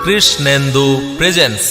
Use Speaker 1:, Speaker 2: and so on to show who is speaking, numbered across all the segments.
Speaker 1: Krishnendu presence.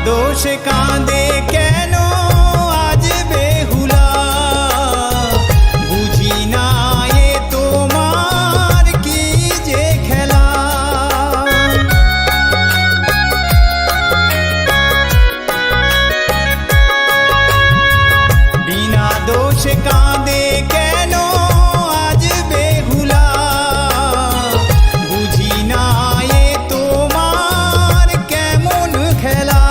Speaker 2: দোষ কাঁদে কেন আজ বেহুলা, বুঝি না এ তোমার কি যে খেলা। বিনা দোষ কাঁদে কেন আজ বেহুলা, বুঝি না এ তোমার কেমন খেলা।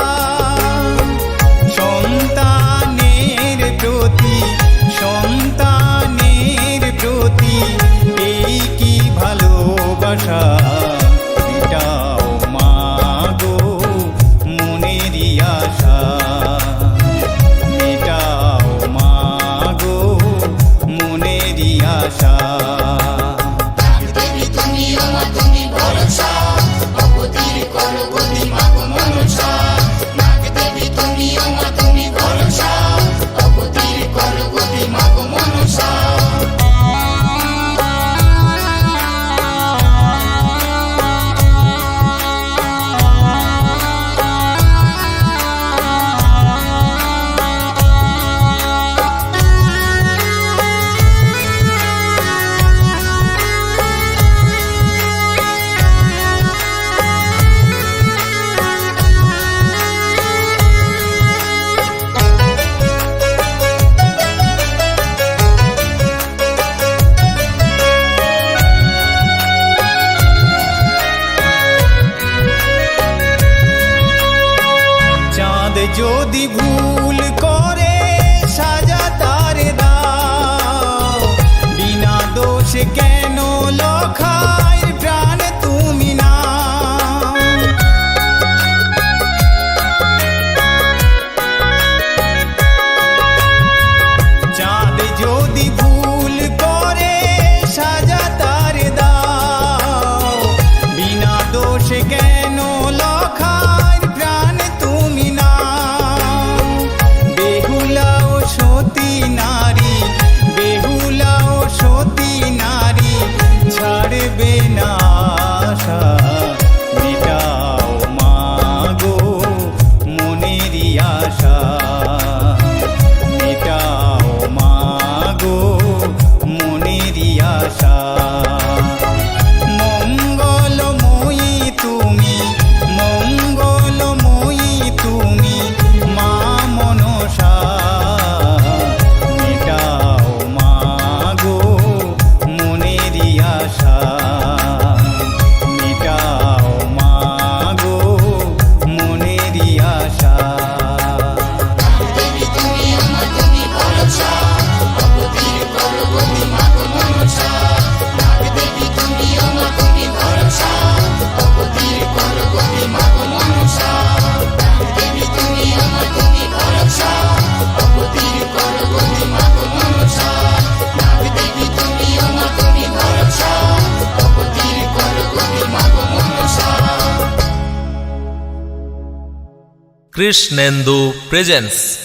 Speaker 2: সন্তানের প্রতি এই কি ভালোবাসা, এটাও মা গো মনেরই আশা, এটাও মা গো মনেরই আশা। যদি ভুল করে সাজা তার দাও, বিনা দোষ কেন লখায় প্রাণ তুমি না। চাঁদ যদি ভুল করে সাজা তার দাও, বিনা দোষ কেন লখায় প্রাণ তুমি না। বেহুলা ও সতী নারী
Speaker 1: কৃষ্ণেন্দু প্রেজেন্স।